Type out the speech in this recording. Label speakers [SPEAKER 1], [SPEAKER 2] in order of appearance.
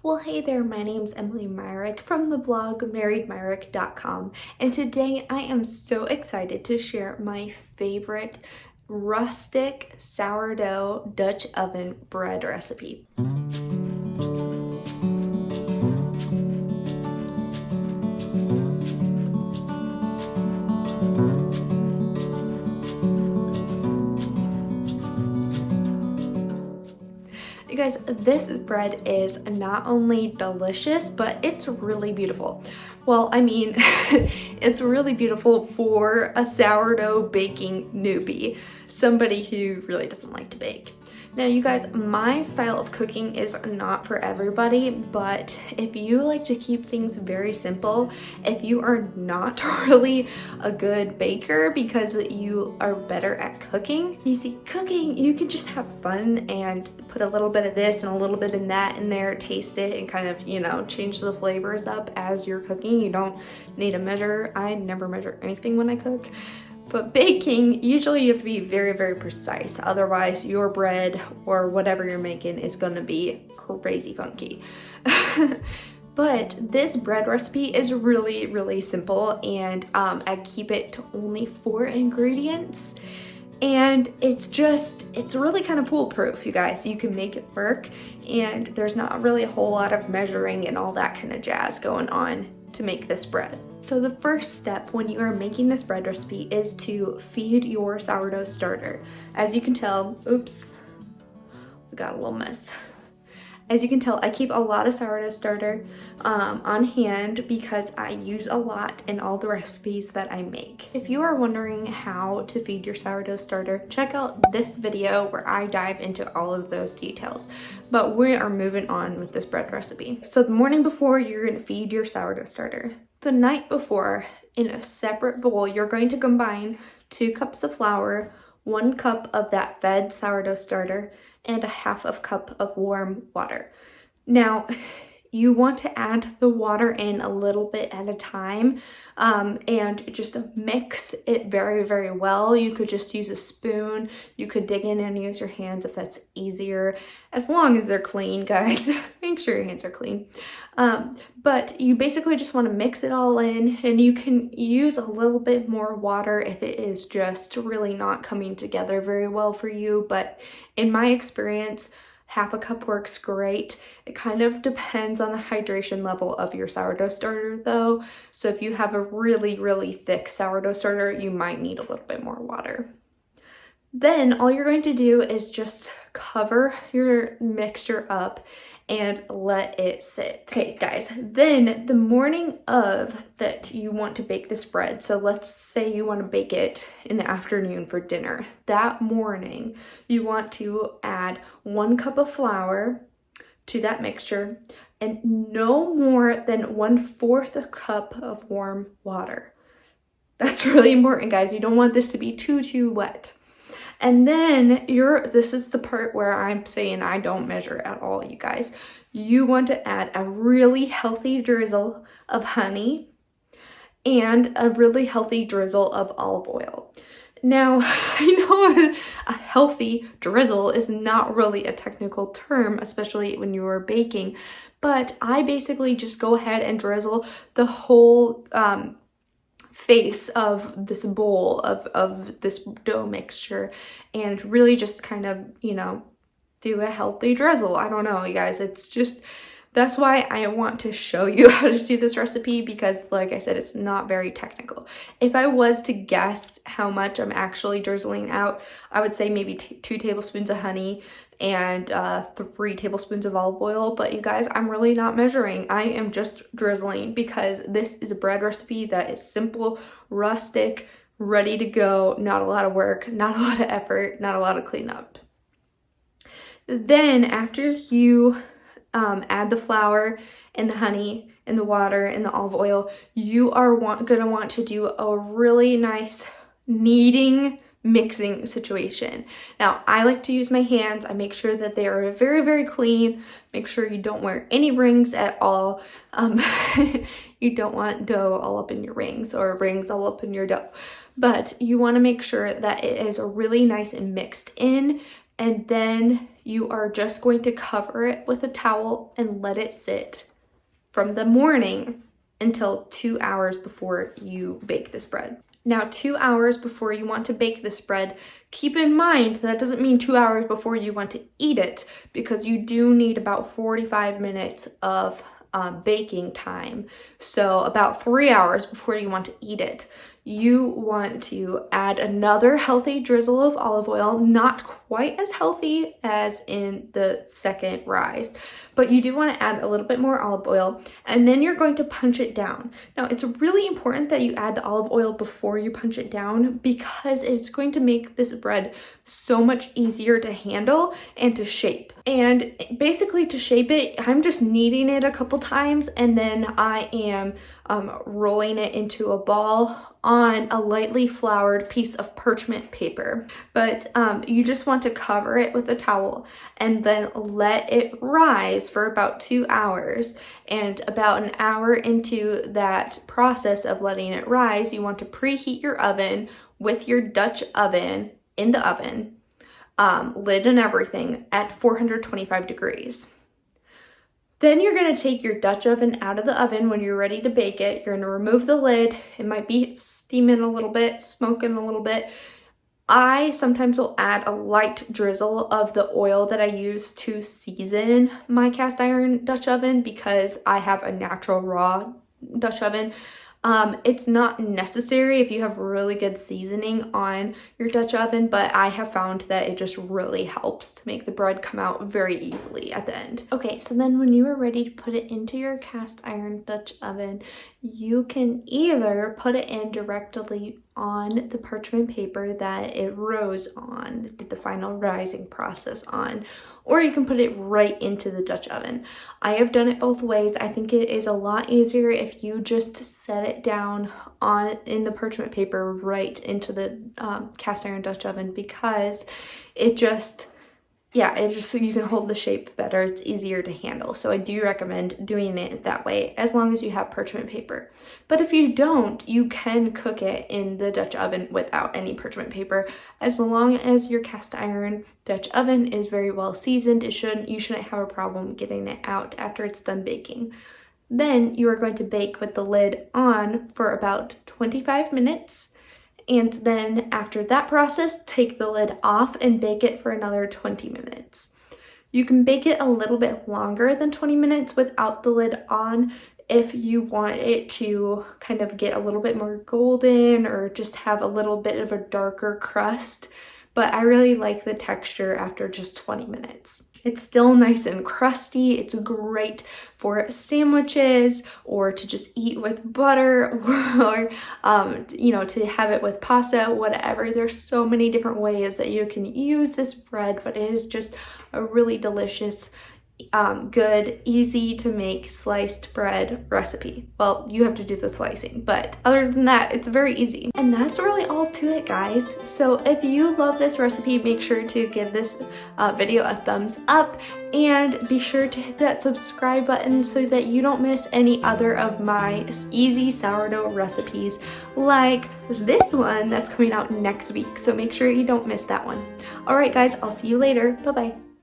[SPEAKER 1] Well, hey there, my name's Emily Myrick from the blog marriedmyrick.com, and today I am so excited to share my favorite rustic sourdough Dutch oven bread recipe. You guys, this bread is not only delicious, but it's really beautiful. Well, I mean, it's really beautiful for a sourdough baking newbie, somebody who really doesn't like to bake. Now, you guys, my style of cooking is not for everybody, but if you like to keep things very simple, if you are not really a good baker because you are better at cooking, you see, cooking, you can just have fun and put a little bit of this and a little bit of that in there, taste it, and kind of, change the flavors up as you're cooking. You don't need a measure. I never measure anything when I cook. But baking, usually you have to be very, very precise. Otherwise, your bread or whatever you're making is gonna be crazy funky. But this bread recipe is really, really simple, and I keep it to only 4 ingredients. And it's really kind of foolproof, you guys. You can make it work, and there's not really a whole lot of measuring and all that kind of jazz going on to make this bread. So the first step when you are making this bread recipe is to feed your sourdough starter. As you can tell, oops, we got a little mess. As you can tell, I keep a lot of sourdough starter on hand because I use a lot in all the recipes that I make. If you are wondering how to feed your sourdough starter, check out this video where I dive into all of those details. But we are moving on with this bread recipe. So the morning before, you're gonna feed your sourdough starter. The night before, in a separate bowl, you're going to combine 2 cups of flour, 1 cup of that fed sourdough starter, and a half of cup of warm water. Now, you want to add the water in a little bit at a time and just mix it very, very well. You could just use a spoon. You could dig in and use your hands if that's easier, as long as they're clean, guys. Make sure your hands are clean. But you basically just want to mix it all in, and you can use a little bit more water if it is just really not coming together very well for you. But in my experience, half a cup works great. It kind of depends on the hydration level of your sourdough starter though. So if you have a really, really thick sourdough starter, you might need a little bit more water. Then all you're going to do is just cover your mixture up and let it sit. Okay, guys, then the morning of that you want to bake this bread, so let's say you want to bake it in the afternoon for dinner. That morning, you want to add 1 cup of flour to that mixture and no more than 1/4 cup of warm water. That's really important, guys. You don't want this to be too wet. And then this is the part where I'm saying I don't measure at all, you guys. You want to add a really healthy drizzle of honey and a really healthy drizzle of olive oil. Now, I know a healthy drizzle is not really a technical term, especially when you are baking, but I basically just go ahead and drizzle the whole face of this bowl of this dough mixture and really just kind of, do a healthy drizzle. I don't know, you guys, that's why I want to show you how to do this recipe, because like I said, it's not very technical. If I was to guess how much I'm actually drizzling out, I would say maybe 2 tablespoons of honey and 3 tablespoons of olive oil. But you guys, I'm really not measuring. I am just drizzling because this is a bread recipe that is simple, rustic, ready to go, not a lot of work, not a lot of effort, not a lot of cleanup. Then after you add the flour and the honey and the water and the olive oil, you are gonna want to do a really nice kneading mixing situation. Now, I like to use my hands. I make sure that they are very, very clean. Make sure you don't wear any rings at all. You don't want dough all up in your rings or rings all up in your dough. But you want to make sure that it is really nice and mixed in, and then you are just going to cover it with a towel and let it sit from the morning until 2 hours before you bake this bread. Now, 2 hours before you want to bake this bread, keep in mind that doesn't mean 2 hours before you want to eat it, because you do need about 45 minutes of baking time. So about 3 hours before you want to eat it, you want to add another healthy drizzle of olive oil, not quite as healthy as in the second rise, but you do want to add a little bit more olive oil, and then you're going to punch it down. Now, it's really important that you add the olive oil before you punch it down, because it's going to make this bread so much easier to handle and to shape. And basically, to shape it, I'm just kneading it a couple times, and then I am rolling it into a ball on a lightly floured piece of parchment paper. But you just want to cover it with a towel and then let it rise for about 2 hours. And about an hour into that process of letting it rise, you want to preheat your oven with your Dutch oven in the oven, lid and everything, at 425 degrees. Then you're going to take your Dutch oven out of the oven when you're ready to bake it. You're going to remove the lid. It might be steaming a little bit, smoking a little bit. I sometimes will add a light drizzle of the oil that I use to season my cast iron Dutch oven, because I have a natural raw Dutch oven. It's not necessary if you have really good seasoning on your Dutch oven, but I have found that it just really helps to make the bread come out very easily at the end. Okay, so then when you are ready to put it into your cast iron Dutch oven, you can either put it in directly on the parchment paper that it rose on, did the final rising process on, or you can put it right into the Dutch oven. I have done it both ways. I think it is a lot easier if you just set it down in the parchment paper right into the cast iron Dutch oven, because it just, you can hold the shape better. It's easier to handle. So I do recommend doing it that way, as long as you have parchment paper. But if you don't, you can cook it in the Dutch oven without any parchment paper. As long as your cast iron Dutch oven is very well seasoned, you shouldn't have a problem getting it out after it's done baking. Then you are going to bake with the lid on for about 25 minutes. And then after that process, take the lid off and bake it for another 20 minutes. You can bake it a little bit longer than 20 minutes without the lid on if you want it to kind of get a little bit more golden or just have a little bit of a darker crust. But I really like the texture after just 20 minutes. It's still nice and crusty. It's great for sandwiches, or to just eat with butter, or to have it with pasta, whatever. There's so many different ways that you can use this bread, but it is just a really delicious, good, easy to make sliced bread recipe. Well, you have to do the slicing, but other than that, it's very easy. And that's really all to it, guys. So if you love this recipe, make sure to give this video a thumbs up, and be sure to hit that subscribe button so that you don't miss any other of my easy sourdough recipes like this one that's coming out next week. So make sure you don't miss that one. All right, guys, I'll see you later. Bye-bye.